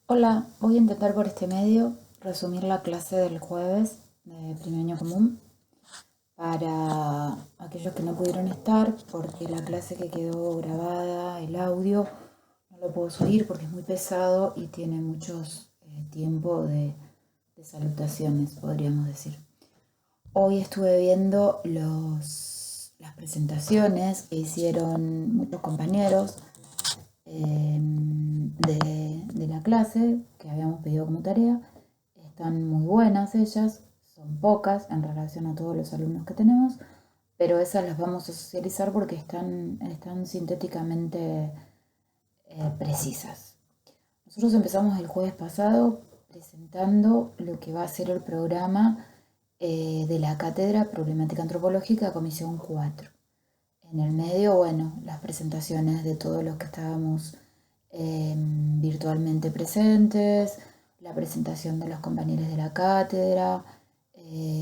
Hola, voy a intentar por este medio resumir la clase del jueves de primer año común para aquellos que no pudieron estar porque la clase que quedó grabada, el audio, no lo puedo subir porque es muy pesado y tiene muchos tiempo de salutaciones, podríamos decir. Hoy estuve viendo las presentaciones que hicieron muchos compañeros de la clase que habíamos pedido como tarea. Están muy buenas ellas, son pocas en relación a todos los alumnos que tenemos, pero esas las vamos a socializar porque están sintéticamente precisas. Nosotros empezamos el jueves pasado presentando lo que va a ser el programa de la Cátedra Problemática Antropológica Comisión 4. En el medio, bueno, las presentaciones de todos los que estábamos virtualmente presentes, la presentación de los compañeros de la cátedra,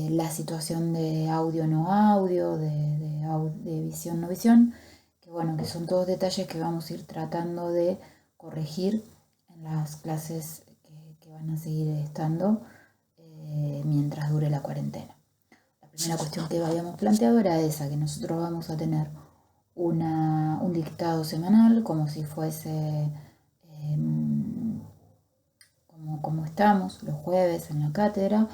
la situación de audio no audio, de visión no visión, que bueno, que son todos detalles que vamos a ir tratando de corregir en las clases que van a seguir estando mientras dure la cuarentena. La primera cuestión que habíamos planteado era esa, que nosotros vamos a tener un dictado semanal, como si fuese como estamos los jueves en la cátedra,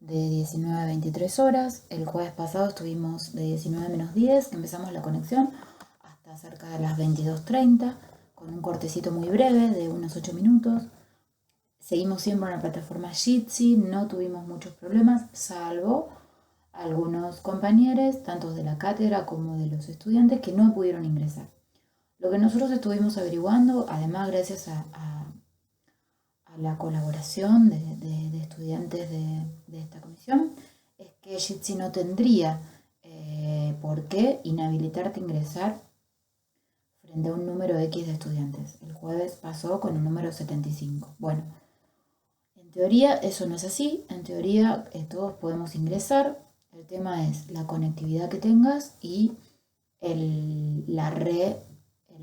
de 19 a 23 horas. El jueves pasado estuvimos de 19 menos 10, que empezamos la conexión, hasta cerca de las 22:30, con un cortecito muy breve de unos 8 minutos. Seguimos siempre en la plataforma Jitsi, no tuvimos muchos problemas, salvo algunos compañeros, tanto de la cátedra como de los estudiantes, que no pudieron ingresar. Lo que nosotros estuvimos averiguando, además gracias a la colaboración de estudiantes de esta comisión, es que Jitsi no tendría por qué inhabilitarte a ingresar frente a un número X de estudiantes. El jueves pasó con el número 75. Bueno, en teoría eso no es así, en teoría todos podemos ingresar, el tema es la conectividad que tengas y el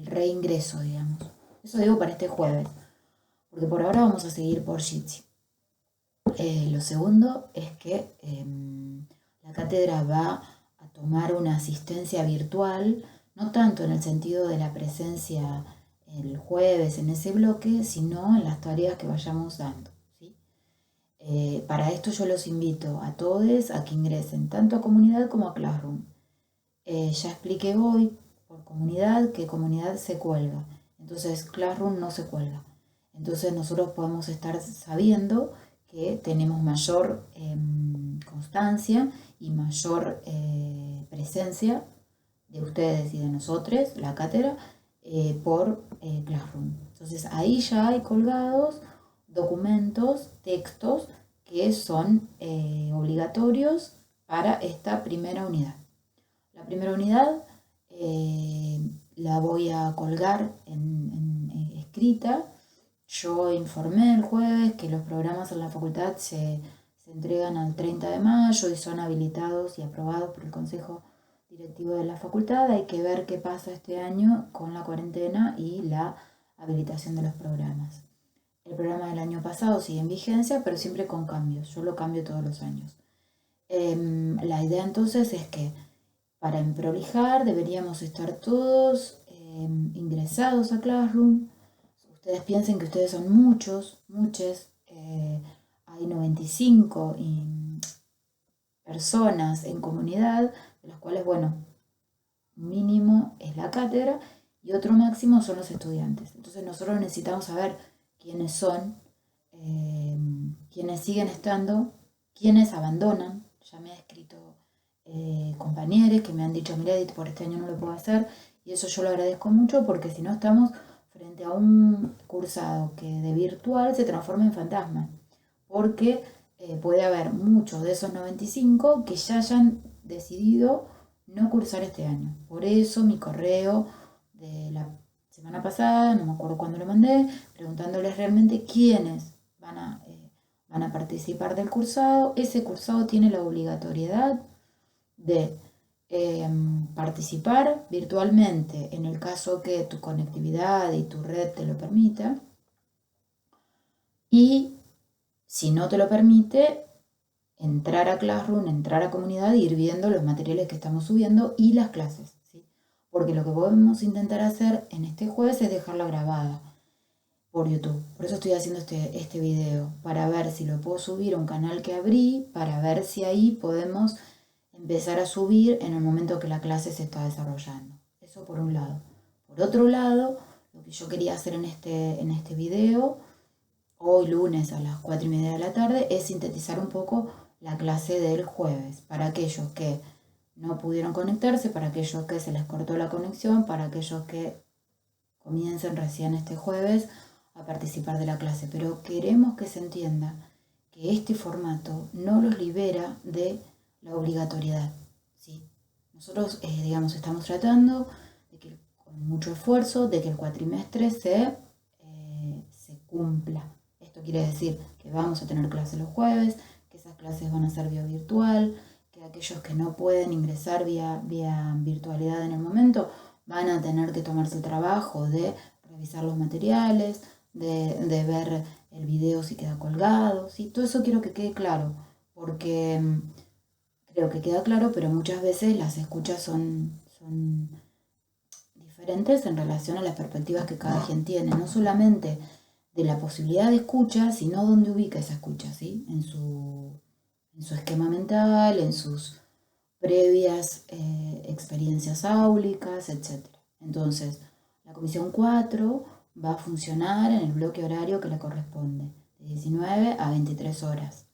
reingreso, digamos. Eso digo para este jueves, porque por ahora vamos a seguir por Jitsi. Lo segundo es que la cátedra va a tomar una asistencia virtual, no tanto en el sentido de la presencia el jueves en ese bloque, sino en las tareas que vayamos dando. ¿Sí? Para esto yo los invito a todos a que ingresen tanto a comunidad como a Classroom. Ya expliqué hoy por comunidad que comunidad se cuelga, entonces Classroom no se cuelga. Entonces nosotros podemos estar sabiendo que tenemos mayor constancia y mayor presencia de ustedes y de nosotros, la cátedra, por Classroom. Entonces ahí ya hay colgados documentos, textos que son obligatorios para esta primera unidad. La primera unidad la voy a colgar en escrita. Yo informé el jueves que los programas en la facultad se entregan al 30 de mayo y son habilitados y aprobados por el Consejo Directivo de la facultad. Hay que ver qué pasa este año con la cuarentena y la habilitación de los programas. El programa del año pasado sigue en vigencia, pero siempre con cambios. Yo lo cambio todos los años. La idea entonces es que para improvisar deberíamos estar todos ingresados a Classroom. Ustedes piensen que ustedes son muchos, muchos. Hay 95 personas en comunidad, de las cuales, bueno, mínimo es la cátedra y otro máximo son los estudiantes. Entonces nosotros necesitamos saber quiénes son, quiénes siguen estando, quiénes abandonan. Ya me ha escrito compañeros que me han dicho, mira, por este año no lo puedo hacer, y eso yo lo agradezco mucho porque si no estamos frente a un cursado que de virtual se transforma en fantasma, porque puede haber muchos de esos 95 que ya hayan decidido no cursar este año. Por eso mi correo de la semana pasada, no me acuerdo cuándo lo mandé, preguntándoles realmente quiénes van a participar del cursado. Ese cursado tiene la obligatoriedad de participar virtualmente en el caso que tu conectividad y tu red te lo permita, Y si no te lo permite, entrar a Classroom, entrar a comunidad e ir viendo los materiales que estamos subiendo y las clases, ¿sí? Porque lo que podemos intentar hacer en este jueves es dejarla grabada por YouTube. Por eso estoy haciendo este video, para ver si lo puedo subir a un canal que abrí, para ver si ahí podemos empezar a subir en el momento que la clase se está desarrollando. Eso por un lado. Por otro lado, lo que yo quería hacer en este video, hoy lunes a las 4:30 de la tarde, es sintetizar un poco la clase del jueves, para aquellos que no pudieron conectarse, para aquellos que se les cortó la conexión, para aquellos que comiencen recién este jueves a participar de la clase. Pero queremos que se entienda que este formato no los libera de la obligatoriedad, ¿sí? Nosotros, estamos tratando de que, con mucho esfuerzo, de que el cuatrimestre se cumpla. Esto quiere decir que vamos a tener clases los jueves, que esas clases van a ser vía virtual, que aquellos que no pueden ingresar vía virtualidad en el momento van a tener que tomarse el trabajo de revisar los materiales, de ver el video si queda colgado, ¿sí? Todo eso quiero que quede claro, porque creo que queda claro, pero muchas veces las escuchas son diferentes en relación a las perspectivas que cada quien tiene, no solamente de la posibilidad de escucha, sino dónde ubica esa escucha, ¿sí? En su esquema mental, en sus previas experiencias áulicas, etc. Entonces, la comisión 4 va a funcionar en el bloque horario que le corresponde, de 19 a 23 horas.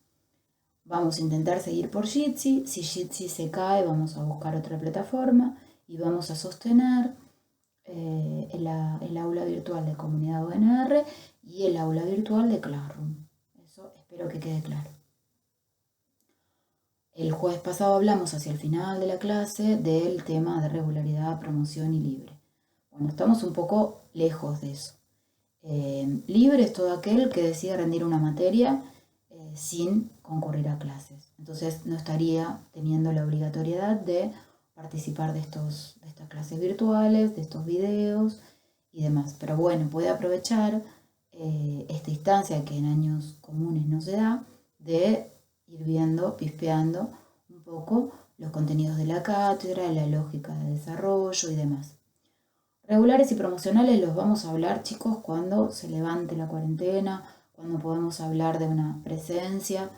Vamos a intentar seguir por Jitsi. Si Jitsi se cae, vamos a buscar otra plataforma y vamos a sostener el aula virtual de Comunidad UNR y el aula virtual de Classroom. Eso espero que quede claro. El jueves pasado hablamos hacia el final de la clase del tema de regularidad, promoción y libre. Bueno, estamos un poco lejos de eso. Libre es todo aquel que decide rendir una materia sin concurrir a clases. Entonces no estaría teniendo la obligatoriedad de participar de estas clases virtuales, de estos videos y demás. Pero bueno, puede aprovechar esta instancia que en años comunes no se da, de ir viendo, pispeando un poco los contenidos de la cátedra, la lógica de desarrollo y demás. Regulares y promocionales los vamos a hablar, chicos, cuando se levante la cuarentena, cuando podemos hablar de una presencia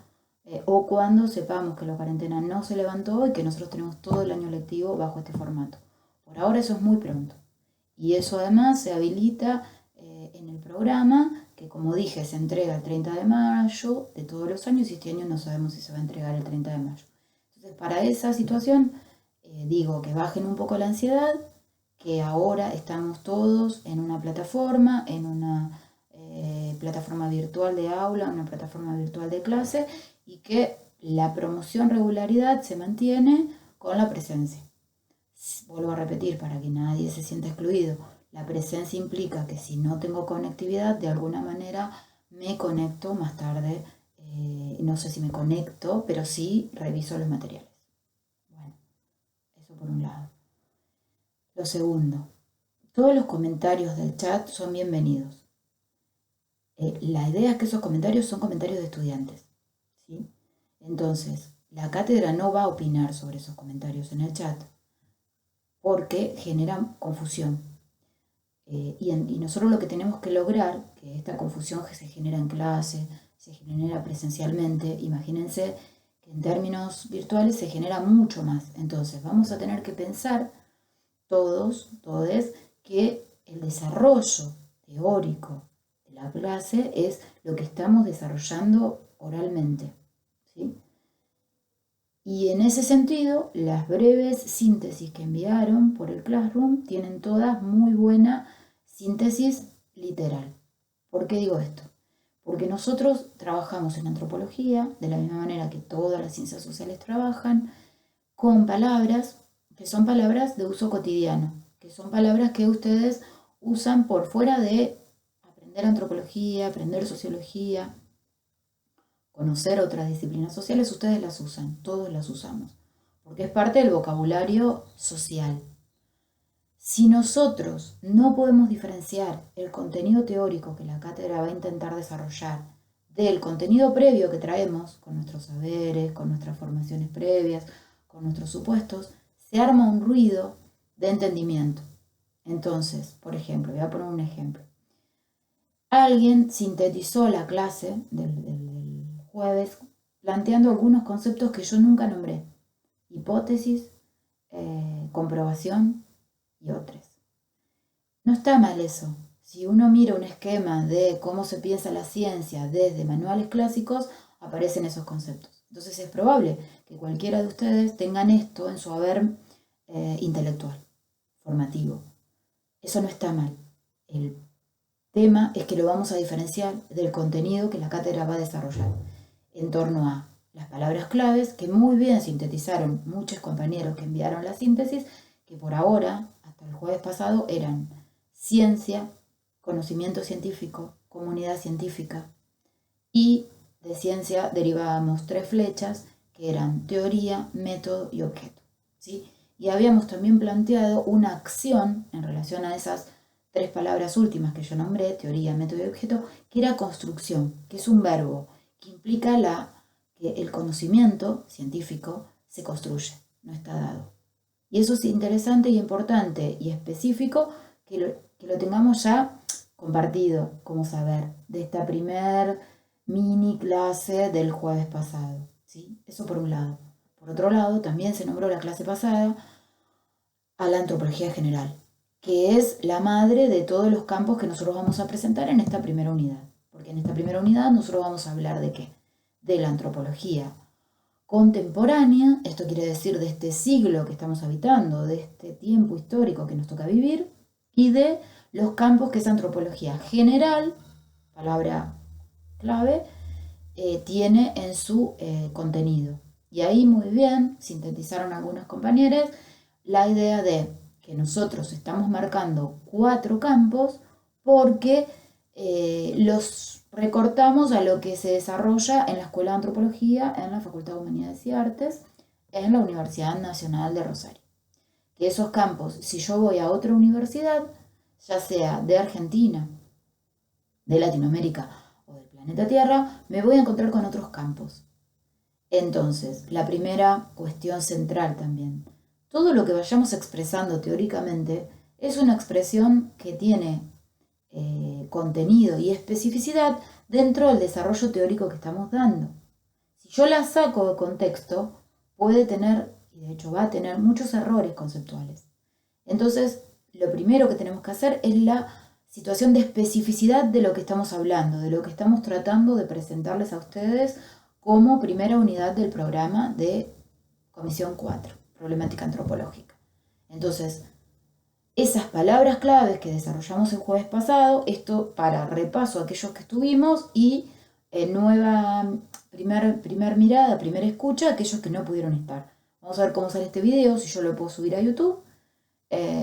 o cuando sepamos que la cuarentena no se levantó y que nosotros tenemos todo el año lectivo bajo este formato. Por ahora eso es muy pronto. Y eso además se habilita en el programa, que como dije se entrega el 30 de mayo de todos los años y este año no sabemos si se va a entregar el 30 de mayo. Entonces para esa situación digo que bajen un poco la ansiedad, que ahora estamos todos en una plataforma, plataforma virtual de aula, una plataforma virtual de clase, y que la promoción regularidad se mantiene con la presencia. Vuelvo a repetir para que nadie se sienta excluido. La presencia implica que si no tengo conectividad, de alguna manera me conecto más tarde. No sé si me conecto, pero sí reviso los materiales. Bueno, eso por un lado. Lo segundo, todos los comentarios del chat son bienvenidos. La idea es que esos comentarios son comentarios de estudiantes, ¿sí? Entonces, la cátedra no va a opinar sobre esos comentarios en el chat porque generan confusión. Y nosotros lo que tenemos que lograr, que esta confusión se genera en clase, se genera presencialmente, imagínense que en términos virtuales se genera mucho más. Entonces, vamos a tener que pensar todos, que el desarrollo teórico de la clase es lo que estamos desarrollando oralmente, ¿sí? Y en ese sentido, las breves síntesis que enviaron por el Classroom tienen todas muy buena síntesis literal. ¿Por qué digo esto? Porque nosotros trabajamos en antropología, de la misma manera que todas las ciencias sociales trabajan, con palabras que son palabras de uso cotidiano, que son palabras que ustedes usan por fuera de aprender antropología, aprender sociología, conocer otras disciplinas sociales, ustedes las usan, todos las usamos, porque es parte del vocabulario social. Si nosotros no podemos diferenciar el contenido teórico que la cátedra va a intentar desarrollar del contenido previo que traemos, con nuestros saberes, con nuestras formaciones previas, con nuestros supuestos, se arma un ruido de entendimiento. Entonces, por ejemplo, voy a poner un ejemplo. Alguien sintetizó la clase del jueves planteando algunos conceptos que yo nunca nombré. Hipótesis, comprobación y otros. No está mal eso. Si uno mira un esquema de cómo se piensa la ciencia desde manuales clásicos, aparecen esos conceptos. Entonces es probable que cualquiera de ustedes tengan esto en su haber intelectual, formativo. Eso no está mal. El tema es que lo vamos a diferenciar del contenido que la cátedra va a desarrollar en torno a las palabras claves que muy bien sintetizaron muchos compañeros que enviaron la síntesis, que por ahora, hasta el jueves pasado, eran ciencia, conocimiento científico, comunidad científica, y de ciencia derivábamos 3 flechas que eran teoría, método y objeto, ¿sí? Y habíamos también planteado una acción en relación a esas 3 palabras últimas que yo nombré, teoría, método y objeto, que era construcción, que es un verbo que implica que el conocimiento científico se construye, no está dado. Y eso es interesante y importante y específico que lo tengamos ya compartido como saber de esta primer mini clase del jueves pasado, ¿sí? Eso por un lado. Por otro lado, también se nombró la clase pasada a la antropología general, que es la madre de todos los campos que nosotros vamos a presentar en esta primera unidad. Porque en esta primera unidad nosotros vamos a hablar ¿de qué? De la antropología contemporánea, esto quiere decir de este siglo que estamos habitando, de este tiempo histórico que nos toca vivir, y de los campos que esa antropología general, palabra clave, tiene en su contenido. Y ahí muy bien sintetizaron algunos compañeros la idea de que nosotros estamos marcando 4 campos porque los recortamos a lo que se desarrolla en la Escuela de Antropología, en la Facultad de Humanidades y Artes, en la Universidad Nacional de Rosario. Que esos campos, si yo voy a otra universidad, ya sea de Argentina, de Latinoamérica o del planeta Tierra, me voy a encontrar con otros campos. Entonces, la primera cuestión central también. Todo lo que vayamos expresando teóricamente es una expresión que tiene contenido y especificidad dentro del desarrollo teórico que estamos dando. Si yo la saco de contexto, puede tener, y de hecho va a tener, muchos errores conceptuales. Entonces, lo primero que tenemos que hacer es la situación de especificidad de lo que estamos hablando, de lo que estamos tratando de presentarles a ustedes como primera unidad del programa de Comisión 4, Problemática Antropológica. Entonces, esas palabras claves que desarrollamos el jueves pasado, esto para repaso a aquellos que estuvimos y primer mirada, primera escucha a aquellos que no pudieron estar. Vamos a ver cómo sale este video, si yo lo puedo subir a YouTube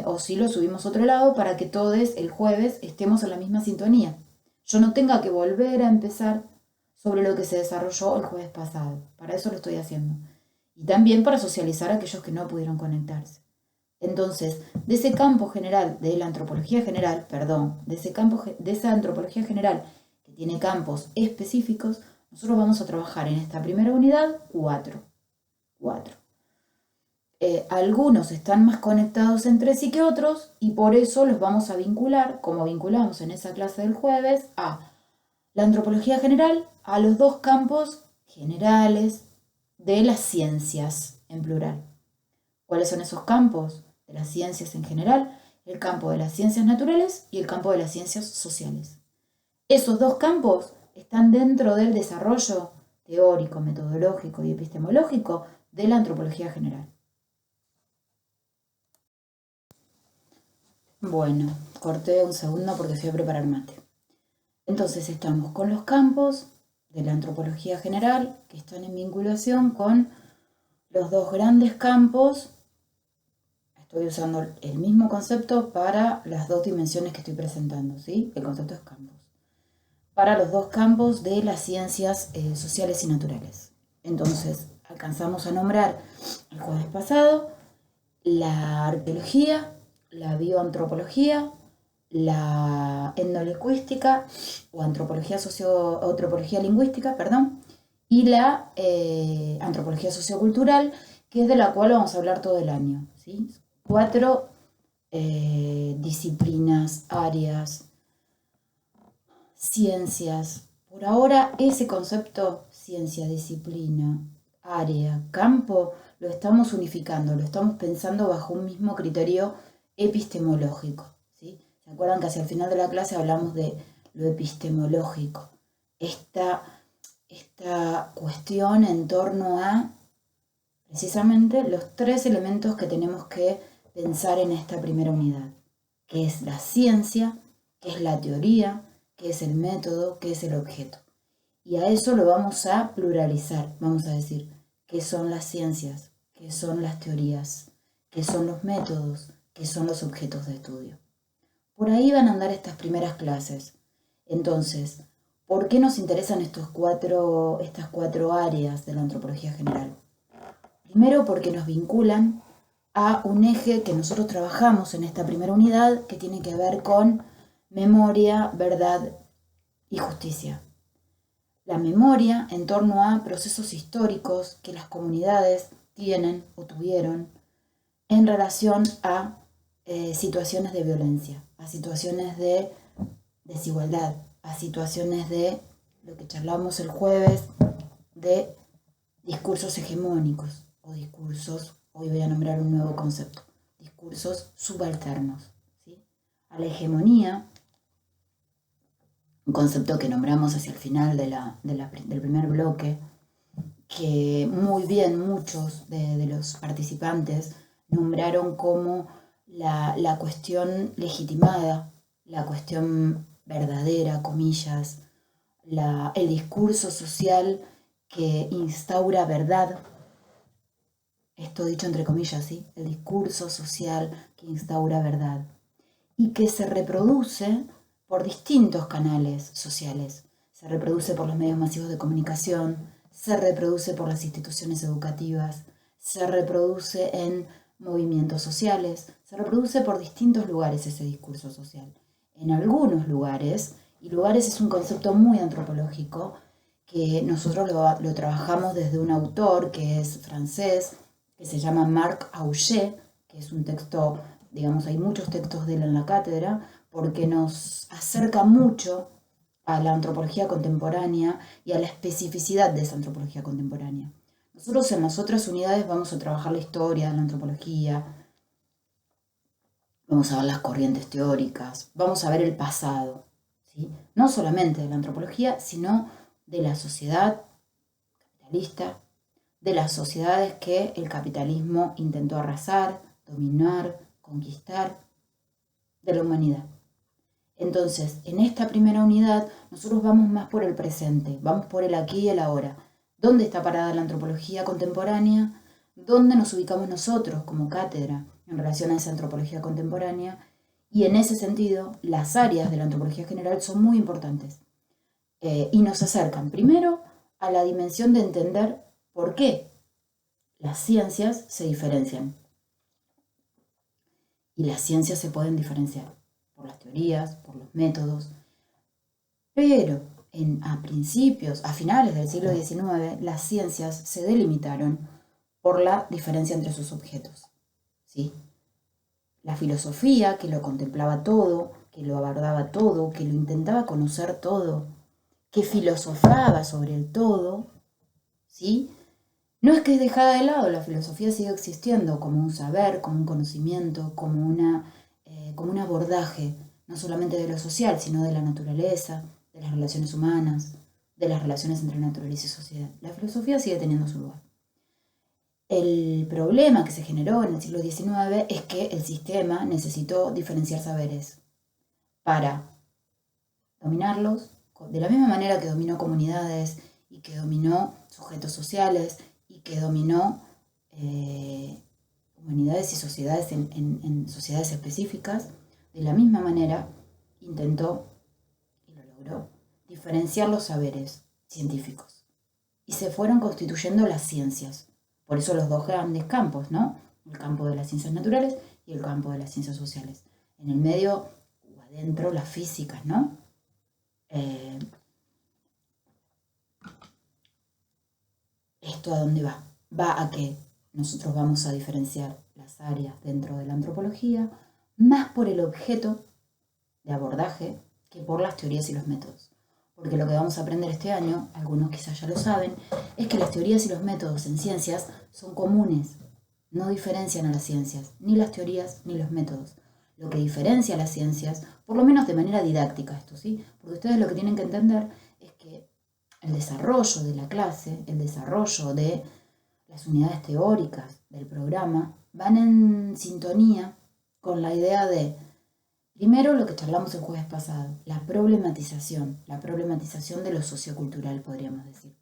o si lo subimos a otro lado para que todos el jueves estemos en la misma sintonía. Yo no tenga que volver a empezar sobre lo que se desarrolló el jueves pasado. Para eso lo estoy haciendo. Y también para socializar a aquellos que no pudieron conectarse. Entonces, de ese campo general, de la antropología general, de esa antropología general que tiene campos específicos, nosotros vamos a trabajar en esta primera unidad 4. Algunos están más conectados entre sí que otros y por eso los vamos a vincular, como vinculamos en esa clase del jueves, a la antropología general, a los 2 campos generales de las ciencias en plural. ¿Cuáles son esos campos de las ciencias en general? El campo de las ciencias naturales y el campo de las ciencias sociales. Esos 2 campos están dentro del desarrollo teórico, metodológico y epistemológico de la antropología general. Bueno, corté un segundo porque fui a preparar mate. Entonces estamos con los campos de la antropología general que están en vinculación con los 2 grandes campos. Estoy usando el mismo concepto para las 2 dimensiones que estoy presentando, ¿sí? El concepto es campos. Para los 2 campos de las ciencias sociales y naturales. Entonces, alcanzamos a nombrar el jueves pasado la arqueología, la bioantropología, la etnolingüística o antropología lingüística, perdón, y la antropología sociocultural, que es de la cual vamos a hablar todo el año, ¿sí? 4 disciplinas, áreas, ciencias. Por ahora ese concepto, ciencia, disciplina, área, campo, lo estamos unificando, lo estamos pensando bajo un mismo criterio epistemológico, ¿sí? ¿Se acuerdan que hacia el final de la clase hablamos de lo epistemológico? Esta cuestión en torno a precisamente los 3 elementos que tenemos que pensar en esta primera unidad, que es la ciencia, que es la teoría, que es el método, que es el objeto. Y a eso lo vamos a pluralizar, vamos a decir, ¿qué son las ciencias? ¿Qué son las teorías? ¿Qué son los métodos? ¿Qué son los objetos de estudio? Por ahí van a andar estas primeras clases. Entonces, ¿por qué nos interesan estas 4 áreas de la antropología general? Primero, porque nos vinculan a un eje que nosotros trabajamos en esta primera unidad, que tiene que ver con memoria, verdad y justicia. La memoria en torno a procesos históricos que las comunidades tienen o tuvieron en relación a situaciones de violencia, a situaciones de desigualdad, a situaciones de lo que charlamos el jueves, de discursos hegemónicos o discursos, hoy voy a nombrar un nuevo concepto, discursos subalternos, ¿sí? A la hegemonía, un concepto que nombramos hacia el final del primer bloque, que muy bien muchos de los participantes nombraron como la cuestión legitimada, la cuestión verdadera, comillas, el discurso social que instaura verdad, esto dicho entre comillas, ¿sí? El discurso social que instaura verdad y que se reproduce por distintos canales sociales. Se reproduce por los medios masivos de comunicación, se reproduce por las instituciones educativas, se reproduce en movimientos sociales, se reproduce por distintos lugares ese discurso social. En algunos lugares, y lugares es un concepto muy antropológico, que nosotros lo trabajamos desde un autor que es francés, que se llama Marc Augé, que es un texto, digamos, hay muchos textos de él en la cátedra, porque nos acerca mucho a la antropología contemporánea y a la especificidad de esa antropología contemporánea. Nosotros en las otras unidades vamos a trabajar la historia de la antropología, vamos a ver las corrientes teóricas, vamos a ver el pasado, ¿sí? No solamente de la antropología, sino de la sociedad capitalista, de las sociedades que el capitalismo intentó arrasar, dominar, conquistar, de la humanidad. Entonces, en esta primera unidad, nosotros vamos más por el presente, vamos por el aquí y el ahora. ¿Dónde está parada la antropología contemporánea? ¿Dónde nos ubicamos nosotros como cátedra en relación a esa antropología contemporánea? Y en ese sentido, las áreas de la antropología general son muy importantes y nos acercan primero a la dimensión de entender por qué las ciencias se diferencian. Y las ciencias se pueden diferenciar por las teorías, por los métodos, pero a finales del siglo XIX, las ciencias se delimitaron por la diferencia entre sus objetos, ¿sí? La filosofía, que lo contemplaba todo, que lo abordaba todo, que lo intentaba conocer todo, que filosofaba sobre el todo, ¿sí? No es que es dejada de lado, la filosofía sigue existiendo como un saber, como un conocimiento, como un abordaje, no solamente de lo social, sino de la naturaleza, de las relaciones humanas, de las relaciones entre naturaleza y sociedad. La filosofía sigue teniendo su lugar. El problema que se generó en el siglo XIX es que el sistema necesitó diferenciar saberes para dominarlos, de la misma manera que dominó comunidades y que dominó sujetos sociales y que dominó humanidades y sociedades en sociedades específicas, de la misma manera intentó, y lo logró, diferenciar los saberes científicos. Y se fueron constituyendo las ciencias. Por eso los 2 grandes campos, ¿no? El campo de las ciencias naturales y el campo de las ciencias sociales. En el medio, o adentro las físicas, ¿no? ¿Esto a dónde va? Va a que nosotros vamos a diferenciar las áreas dentro de la antropología más por el objeto de abordaje que por las teorías y los métodos. Porque lo que vamos a aprender este año, algunos quizás ya lo saben, es que las teorías y los métodos en ciencias son comunes, no diferencian a las ciencias, ni las teorías ni los métodos. Lo que diferencia a las ciencias, por lo menos de manera didáctica esto, ¿sí? Porque ustedes lo que tienen que entender es que el desarrollo de la clase, el desarrollo de las unidades teóricas del programa, van en sintonía con la idea de, primero, lo que charlamos el jueves pasado, la problematización de lo sociocultural, podríamos decir.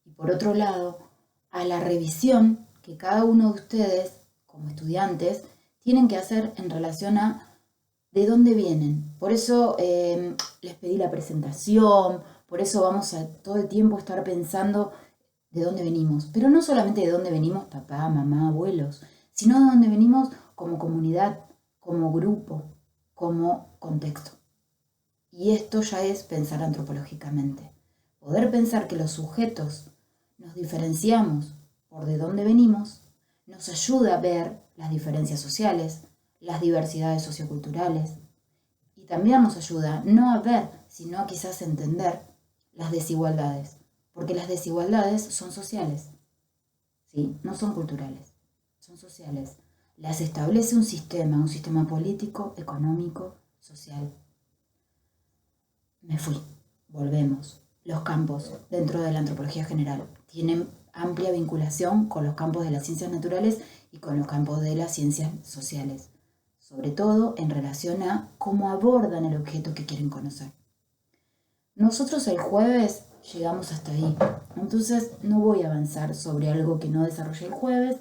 Y por otro lado, a la revisión que cada uno de ustedes, como estudiantes, tienen que hacer en relación a de dónde vienen. Por eso les pedí la presentación, por eso vamos a todo el tiempo estar pensando de dónde venimos. Pero no solamente de dónde venimos papá, mamá, abuelos, sino de dónde venimos como comunidad, como grupo, como contexto. Y esto ya es pensar antropológicamente. Poder pensar que los sujetos nos diferenciamos por de dónde venimos, nos ayuda a ver las diferencias sociales, las diversidades socioculturales, y también nos ayuda no a ver, sino a quizás entender las desigualdades, porque las desigualdades son sociales, ¿sí? No son culturales, son sociales. Las establece un sistema político, económico, social. Me fui, volvemos. Los campos dentro de la antropología general tienen amplia vinculación con los campos de las ciencias naturales y con los campos de las ciencias sociales, sobre todo en relación a cómo abordan el objeto que quieren conocer. Nosotros el jueves llegamos hasta ahí, entonces no voy a avanzar sobre algo que no desarrollé el jueves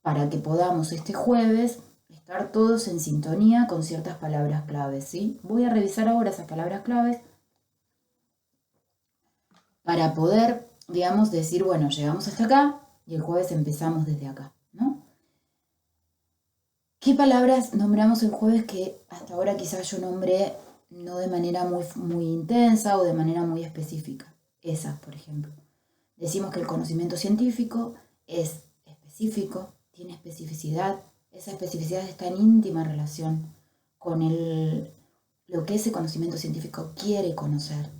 para que podamos este jueves estar todos en sintonía con ciertas palabras claves, ¿sí? Voy a revisar ahora esas palabras claves para poder, digamos, decir, bueno, llegamos hasta acá y el jueves empezamos desde acá, ¿no? ¿Qué palabras nombramos el jueves que hasta ahora quizás yo nombré no de manera muy intensa o de manera muy específica? Esas, por ejemplo. Decimos que el conocimiento científico es específico, tiene especificidad. Esa especificidad está en íntima relación con lo que ese conocimiento científico quiere conocer.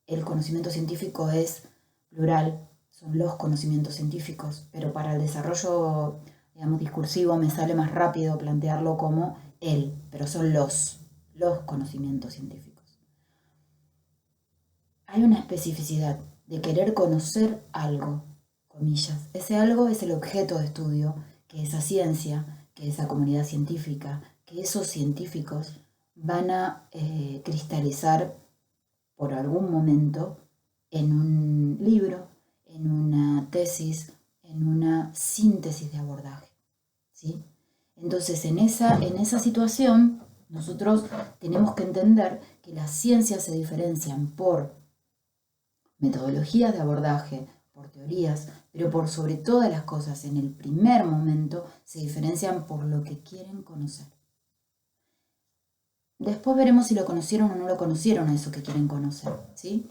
El conocimiento científico es plural, son los conocimientos científicos, pero para el desarrollo, digamos, discursivo me sale más rápido plantearlo como él, pero son los conocimientos científicos. Hay una especificidad de querer conocer algo, comillas. Ese algo es el objeto de estudio que esa ciencia, que esa comunidad científica, que esos científicos van a cristalizar por algún momento en un libro, en una tesis, en una síntesis de abordaje, ¿sí? Entonces, en esa situación, nosotros tenemos que entender que las ciencias se diferencian por metodologías de abordaje, por teorías, pero por sobre todas las cosas, en el primer momento, se diferencian por lo que quieren conocer. Después veremos si lo conocieron o no lo conocieron a eso que quieren conocer, ¿sí?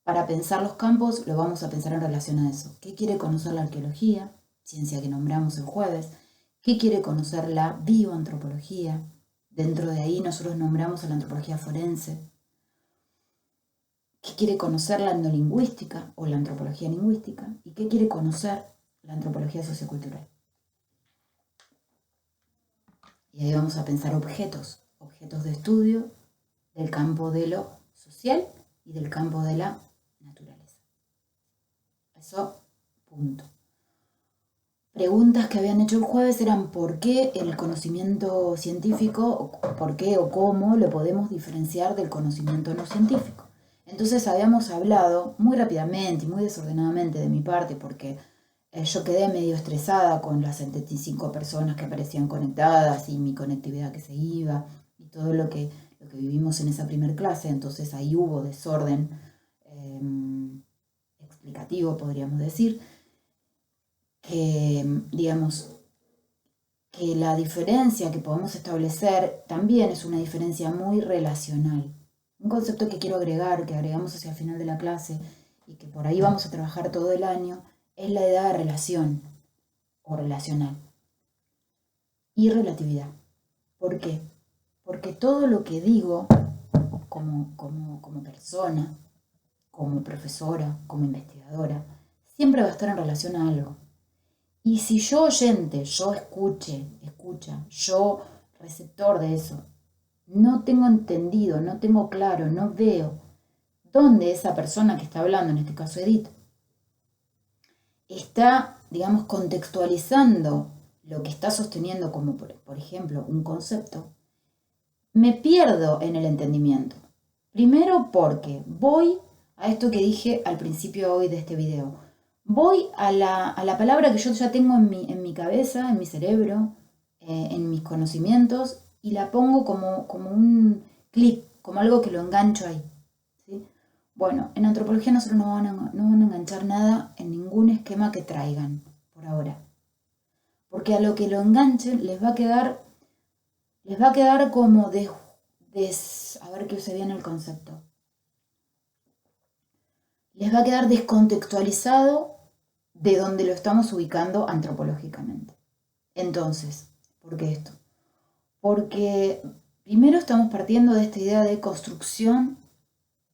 Para pensar los campos lo vamos a pensar en relación a eso. ¿Qué quiere conocer la arqueología? Ciencia que nombramos el jueves. ¿Qué quiere conocer la bioantropología? Dentro de ahí nosotros nombramos a la antropología forense. ¿Qué quiere conocer la etnolingüística o la antropología lingüística? ¿Y qué quiere conocer la antropología sociocultural? Y ahí vamos a pensar objetos de estudio del campo de lo social y del campo de la naturaleza. Eso, punto. Preguntas que habían hecho el jueves eran ¿por qué el conocimiento científico, por qué o cómo lo podemos diferenciar del conocimiento no científico? Entonces habíamos hablado muy rápidamente y muy desordenadamente de mi parte porque yo quedé medio estresada con las 75 personas que aparecían conectadas y mi conectividad que se iba y todo lo que vivimos en esa primera clase. Entonces ahí hubo desorden explicativo, podríamos decir, que que la diferencia que podemos establecer también es una diferencia muy relacional. Un concepto que quiero agregar, que agregamos hacia el final de la clase y que por ahí vamos a trabajar todo el año, es la idea de relación o relacional y relatividad. ¿Por qué? Porque todo lo que digo como persona, como profesora, como investigadora, siempre va a estar en relación a algo. Y si yo oyente, yo escucha, yo receptor de eso, no tengo entendido, no tengo claro, no veo dónde esa persona que está hablando, en este caso Edith, está, digamos, contextualizando lo que está sosteniendo como, por ejemplo, un concepto, me pierdo en el entendimiento. Primero porque voy a esto que dije al principio hoy de este video. Voy a la palabra que yo ya tengo en mi cabeza, en mi cerebro, en mis conocimientos, y la pongo como un clip, como algo que lo engancho ahí. ¿Sí? Bueno, en antropología nosotros no van a enganchar nada en ningún esquema que traigan, por ahora. Porque a lo que lo enganchen les va a quedar como a ver que use bien el concepto. Les va a quedar descontextualizado de donde lo estamos ubicando antropológicamente. Entonces, ¿por qué esto? Porque primero estamos partiendo de esta idea de construcción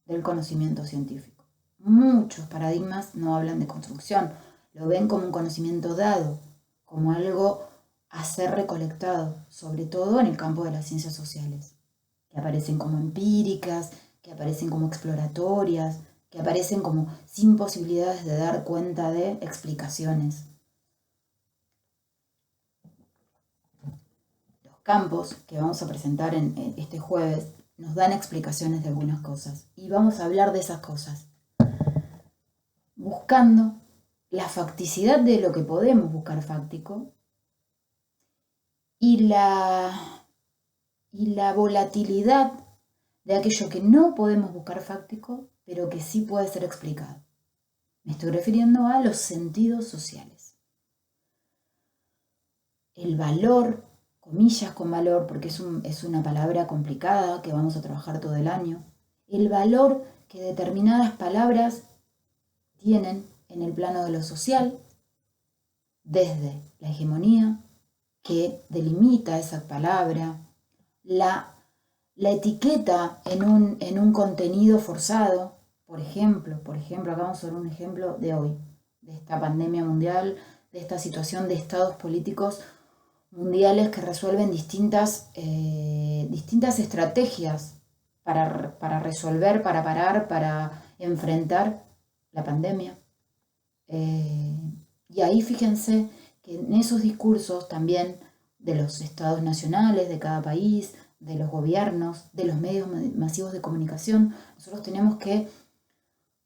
del conocimiento científico. Muchos paradigmas no hablan de construcción, lo ven como un conocimiento dado, como algo a ser recolectado, sobre todo en el campo de las ciencias sociales, que aparecen como empíricas, que aparecen como exploratorias, que aparecen como sin posibilidades de dar cuenta de explicaciones. Los campos que vamos a presentar en este jueves nos dan explicaciones de algunas cosas y vamos a hablar de esas cosas, buscando la facticidad de lo que podemos buscar fáctico y la volatilidad de aquello que no podemos buscar fáctico, pero que sí puede ser explicado. Me estoy refiriendo a los sentidos sociales. El valor, comillas con valor, porque es una palabra complicada que vamos a trabajar todo el año, el valor que determinadas palabras tienen en el plano de lo social, desde la hegemonía que delimita esa palabra, la etiqueta en un contenido forzado, por ejemplo, acá vamos a ver un ejemplo de hoy, de esta pandemia mundial, de esta situación de estados políticos mundiales que resuelven distintas estrategias para resolver, para parar, para enfrentar la pandemia. Y ahí fíjense que en esos discursos también de los estados nacionales, de cada país, de los gobiernos, de los medios masivos de comunicación, nosotros tenemos que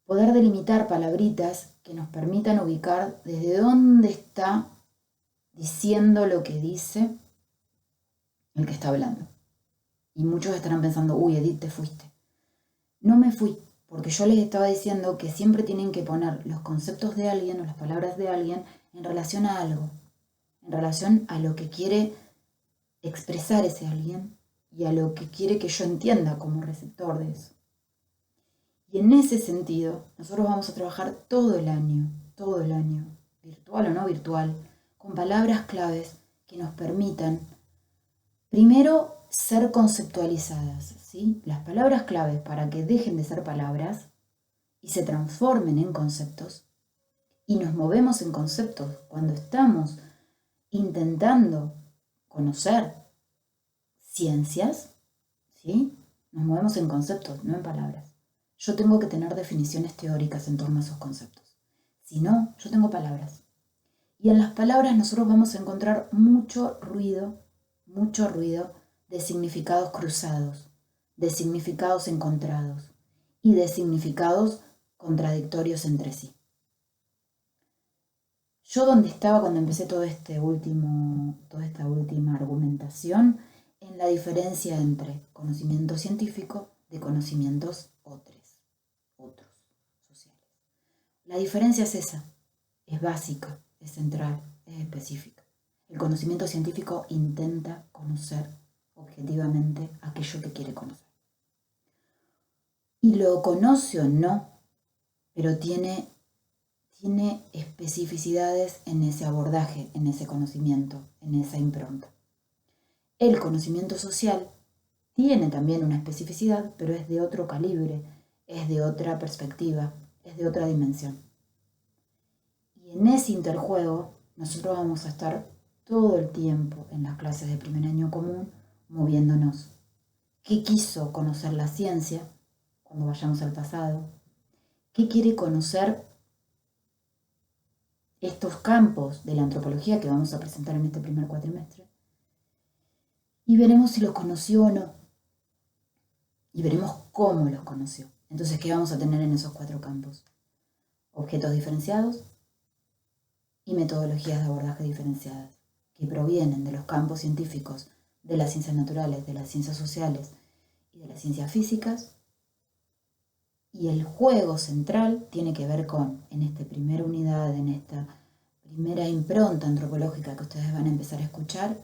poder delimitar palabritas que nos permitan ubicar desde dónde está diciendo lo que dice el que está hablando. Y muchos estarán pensando, uy, Edith, te fuiste. No me fui, porque yo les estaba diciendo que siempre tienen que poner los conceptos de alguien o las palabras de alguien en relación a algo, en relación a lo que quiere expresar ese alguien y a lo que quiere que yo entienda como receptor de eso. Y en ese sentido, nosotros vamos a trabajar todo el año, virtual o no virtual, con palabras claves que nos permitan, primero, ser conceptualizadas, ¿sí? Las palabras claves para que dejen de ser palabras y se transformen en conceptos, y nos movemos en conceptos cuando estamos intentando conocer ciencias, ¿sí? Nos movemos en conceptos, no en palabras. Yo tengo que tener definiciones teóricas en torno a esos conceptos. Si no, yo tengo palabras. Y en las palabras nosotros vamos a encontrar mucho ruido de significados cruzados, de significados encontrados y de significados contradictorios entre sí. Yo donde estaba cuando empecé toda esta última argumentación, en la diferencia entre conocimiento científico de conocimientos otros sociales. La diferencia es esa, es básica, es central, es específica. El conocimiento científico intenta conocer objetivamente aquello que quiere conocer. Y lo conoce o no, pero tiene especificidades en ese abordaje, en ese conocimiento, en esa impronta. El conocimiento social tiene también una especificidad, pero es de otro calibre, es de otra perspectiva, es de otra dimensión. Y en ese interjuego nosotros vamos a estar todo el tiempo en las clases de primer año común moviéndonos. ¿Qué quiso conocer la ciencia cuando vayamos al pasado? ¿Qué quiere conocer estos campos de la antropología que vamos a presentar en este primer cuatrimestre? Y veremos si los conoció o no. Y veremos cómo los conoció. Entonces, ¿qué vamos a tener en esos 4 campos? Objetos diferenciados y metodologías de abordaje diferenciadas, que provienen de los campos científicos de las ciencias naturales, de las ciencias sociales y de las ciencias físicas. Y el juego central tiene que ver con, en esta primera unidad, en esta primera impronta antropológica que ustedes van a empezar a escuchar,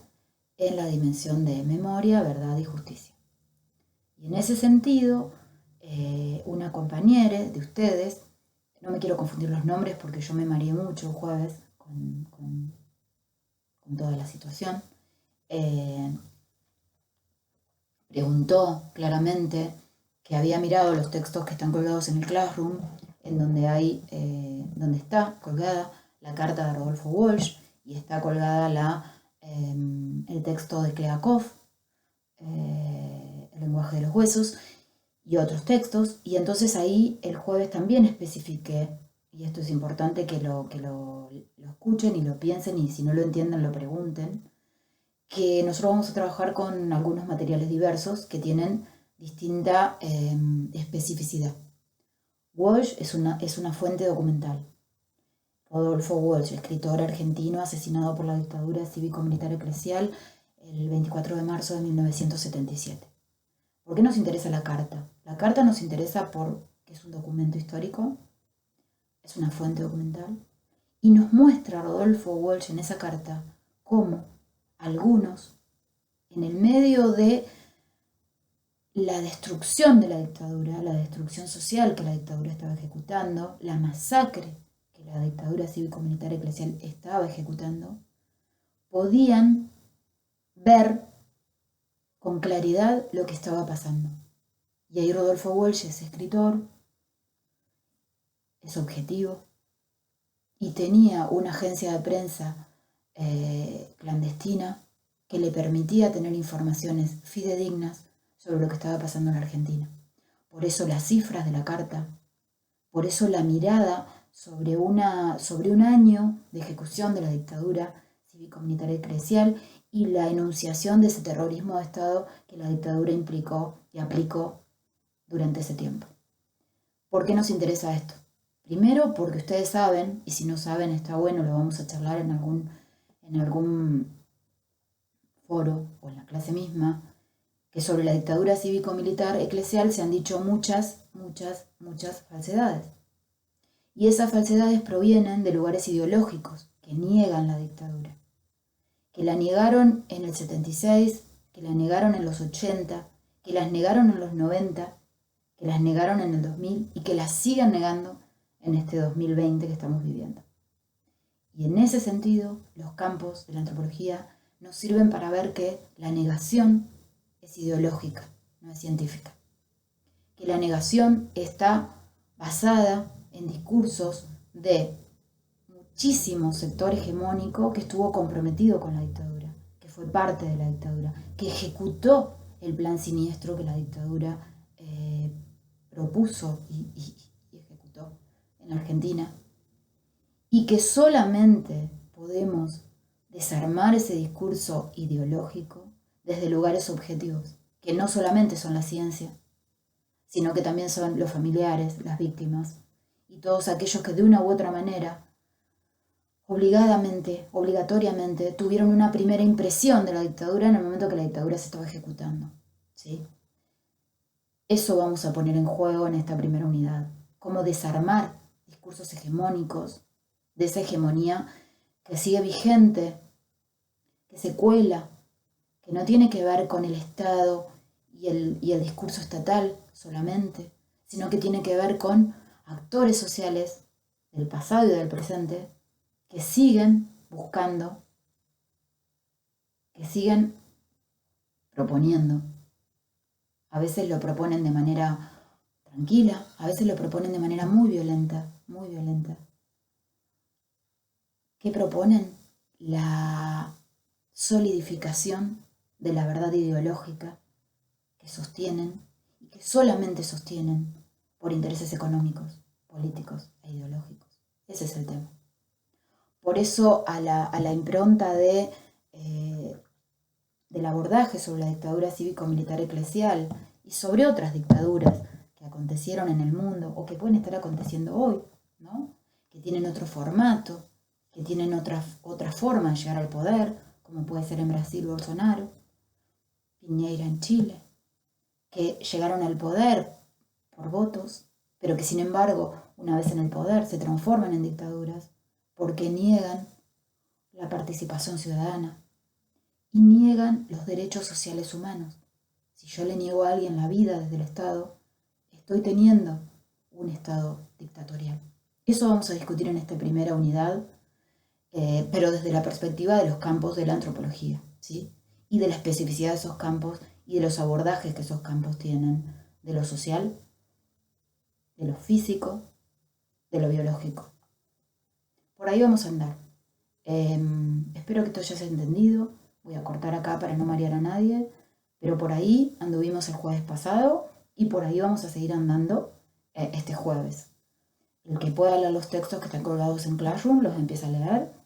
en la dimensión de memoria, verdad y justicia. Y en ese sentido, una compañera de ustedes, no me quiero confundir los nombres porque yo me mareé mucho el jueves con toda la situación, preguntó claramente que había mirado los textos que están colgados en el Classroom, en donde está colgada la carta de Rodolfo Walsh y está colgada el texto de Kleakov, El lenguaje de los huesos, y otros textos. Y entonces ahí el jueves también especifiqué, y esto es importante que lo escuchen y lo piensen, y si no lo entienden lo pregunten, que nosotros vamos a trabajar con algunos materiales diversos que tienen distinta especificidad. Walsh es una fuente documental. Rodolfo Walsh, escritor argentino asesinado por la dictadura cívico-militar eclesial el 24 de marzo de 1977. ¿Por qué nos interesa la carta? La carta nos interesa porque es un documento histórico, es una fuente documental, y nos muestra Rodolfo Walsh en esa carta cómo algunos, en el medio de la destrucción de la dictadura, la destrucción social que la dictadura estaba ejecutando, la masacre que la dictadura cívico-militar eclesial estaba ejecutando, podían ver con claridad lo que estaba pasando. Y ahí Rodolfo Walsh es escritor, es objetivo, y tenía una agencia de prensa clandestina que le permitía tener informaciones fidedignas sobre lo que estaba pasando en la Argentina. Por eso las cifras de la carta, por eso la mirada sobre un año de ejecución de la dictadura cívico-militar eclesial y la enunciación de ese terrorismo de Estado que la dictadura implicó y aplicó durante ese tiempo. ¿Por qué nos interesa esto? Primero porque ustedes saben, y si no saben está bueno, lo vamos a charlar en algún foro o en la clase misma, que sobre la dictadura cívico-militar eclesial se han dicho muchas falsedades. Y esas falsedades provienen de lugares ideológicos que niegan la dictadura, que la negaron en el 76, que la negaron en los 80, que las negaron en los 90, que las negaron en el 2000 y que las sigan negando en este 2020 que estamos viviendo. Y en ese sentido, los campos de la antropología nos sirven para ver que la negación es ideológica, no es científica. Que la negación está basada en discursos de muchísimo sector hegemónico que estuvo comprometido con la dictadura, que fue parte de la dictadura, que ejecutó el plan siniestro que la dictadura propuso y ejecutó en la Argentina, y que solamente podemos desarmar ese discurso ideológico desde lugares objetivos, que no solamente son la ciencia, sino que también son los familiares, las víctimas, y todos aquellos que de una u otra manera, obligatoriamente, tuvieron una primera impresión de la dictadura en el momento que la dictadura se estaba ejecutando, ¿sí? Eso vamos a poner en juego en esta primera unidad, cómo desarmar discursos hegemónicos, de esa hegemonía que sigue vigente que se cuela, que no tiene que ver con el Estado y el discurso estatal solamente, sino que tiene que ver con actores sociales del pasado y del presente que siguen buscando, que siguen proponiendo. A veces lo proponen de manera tranquila, a veces lo proponen de manera muy violenta, muy violenta. ¿Qué proponen? La solidificación de la verdad ideológica que sostienen y que solamente sostienen por intereses económicos, políticos e ideológicos. Ese es el tema. Por eso a la impronta del abordaje sobre la dictadura cívico-militar eclesial y sobre otras dictaduras que acontecieron en el mundo o que pueden estar aconteciendo hoy, ¿no? Que tienen otro formato, que tienen otra forma de llegar al poder, como puede ser en Brasil Bolsonaro, Piñera en Chile, que llegaron al poder por votos, pero que sin embargo, una vez en el poder, se transforman en dictaduras porque niegan la participación ciudadana y niegan los derechos sociales humanos. Si yo le niego a alguien la vida desde el Estado, estoy teniendo un Estado dictatorial. Eso vamos a discutir en esta primera unidad, pero desde la perspectiva de los campos de la antropología, ¿sí? Y de la especificidad de esos campos y de los abordajes que esos campos tienen de lo social, de lo físico, de lo biológico. Por ahí vamos a andar. Espero que esto hayas entendido. Voy a cortar acá para no marear a nadie, pero por ahí anduvimos el jueves pasado y por ahí vamos a seguir andando este jueves. El que pueda leer los textos que están colgados en Classroom los empieza a leer.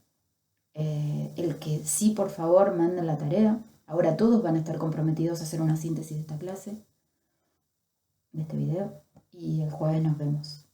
El que sí, por favor, manden la tarea. Ahora todos van a estar comprometidos a hacer una síntesis de esta clase, de este video, y el jueves nos vemos.